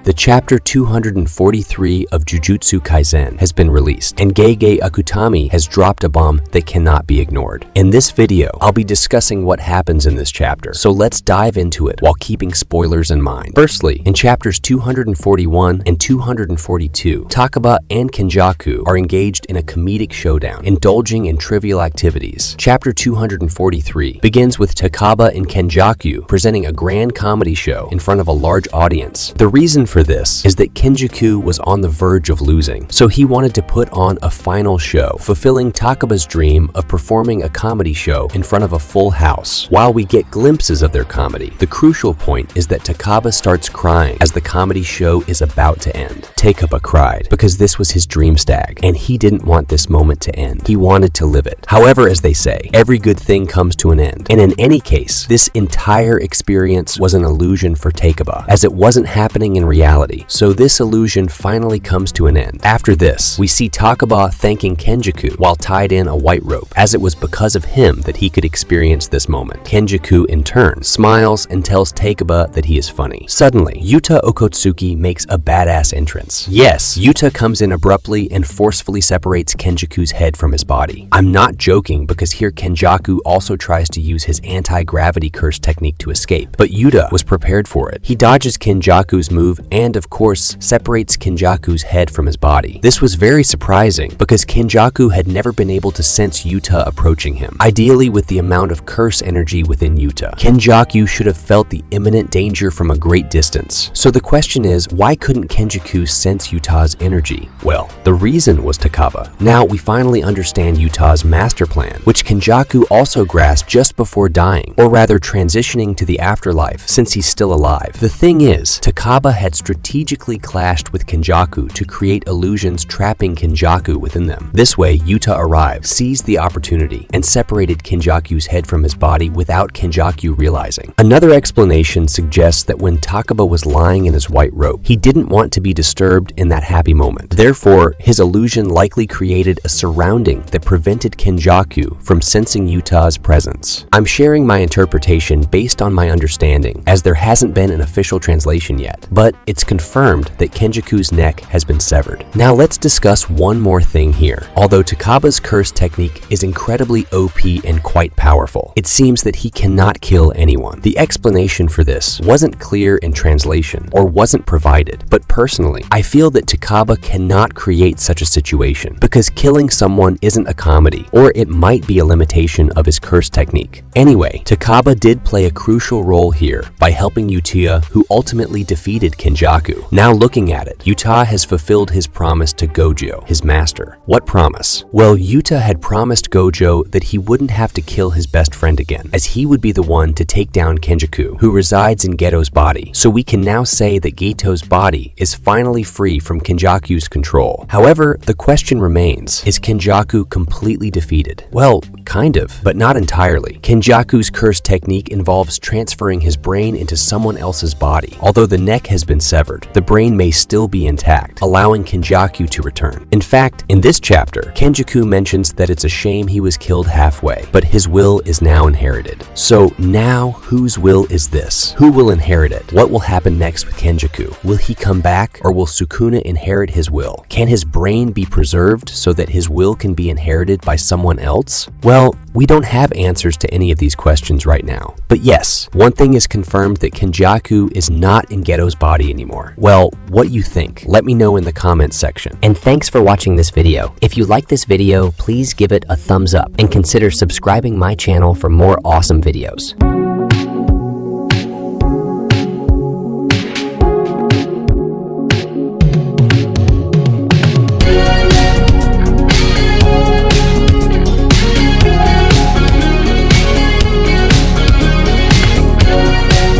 The chapter 243 of Jujutsu Kaisen has been released, and Gege Akutami has dropped a bomb that cannot be ignored. In this video, I'll be discussing what happens in this chapter, so let's dive into it while keeping spoilers in mind. Firstly, in chapters 241 and 242, Takaba and Kenjaku are engaged in a comedic showdown, indulging in trivial activities. Chapter 243 begins with Takaba and Kenjaku presenting a grand comedy show in front of a large audience. The reason for this is that Kenjaku was on the verge of losing, so he wanted to put on a final show, fulfilling Takaba's dream of performing a comedy show in front of a full house. While we get glimpses of their comedy, the crucial point is that Takaba starts crying as the comedy show is about to end. Takaba cried because this was his dream stag, and he didn't want this moment to end. He wanted to live it. However, as they say, every good thing comes to an end, and in any case, this entire experience was an illusion for Takaba, as it wasn't happening in reality. So this illusion finally comes to an end. After this, we see Takaba thanking Kenjaku while tied in a white rope, as it was because of him that he could experience this moment. Kenjaku, in turn, smiles and tells Takaba that he is funny. Suddenly, Yuta Okotsuki makes a badass entrance. Yes, Yuta comes in abruptly and forcefully separates Kenjaku's head from his body. I'm not joking, because here Kenjaku also tries to use his anti-gravity curse technique to escape, but Yuta was prepared for it. He dodges Kenjaku's move and, of course, separates Kenjaku's head from his body. This was very surprising because Kenjaku had never been able to sense Yuta approaching him. Ideally, with the amount of curse energy within Yuta, Kenjaku should have felt the imminent danger from a great distance. So the question is, why couldn't Kenjaku sense Yuta's energy? Well, the reason was Takaba. Now we finally understand Yuta's master plan, which Kenjaku also grasped just before dying, or rather transitioning to the afterlife since he's still alive. The thing is, Takaba had strategically clashed with Kenjaku to create illusions trapping Kenjaku within them. This way, Yuta arrived, seized the opportunity, and separated Kenjaku's head from his body without Kenjaku realizing. Another explanation suggests that when Takaba was lying in his white robe, he didn't want to be disturbed in that happy moment. Therefore, his illusion likely created a surrounding that prevented Kenjaku from sensing Yuta's presence. I'm sharing my interpretation based on my understanding, as there hasn't been an official translation yet, but it's confirmed that Kenjaku's neck has been severed. Now let's discuss one more thing here. Although Takaba's curse technique is incredibly OP and quite powerful, it seems that he cannot kill anyone. The explanation for this wasn't clear in translation or wasn't provided, but personally, I feel that Takaba cannot create such a situation because killing someone isn't a comedy, or it might be a limitation of his curse technique. Anyway, Takaba did play a crucial role here by helping Yuta, who ultimately defeated Kenjaku. Now looking at it, Yuta has fulfilled his promise to Gojo, his master. What promise? Well, Yuta had promised Gojo that he wouldn't have to kill his best friend again, as he would be the one to take down Kenjaku, who resides in Geto's body. So we can now say that Geto's body is finally free from Kenjaku's control. However, the question remains, is Kenjaku completely defeated? Well, kind of, but not entirely. Kenjaku's curse technique involves transferring his brain into someone else's body. Although the neck has been severed, the brain may still be intact, allowing Kenjaku to return. In fact, in this chapter, Kenjaku mentions that it's a shame he was killed halfway, but his will is now inherited. So now, whose will is this? Who will inherit it? What will happen next with Kenjaku? Will he come back, or will Sukuna inherit his will? Can his brain be preserved so that his will can be inherited by someone else? Well, we don't have answers to any of these questions right now. But yes, one thing is confirmed, that Kenjaku is not in Geto's body anymore. Well, what you think? Let me know in the comments section. And thanks for watching this video. If you like this video, please give it a thumbs up and consider subscribing my channel for more awesome videos.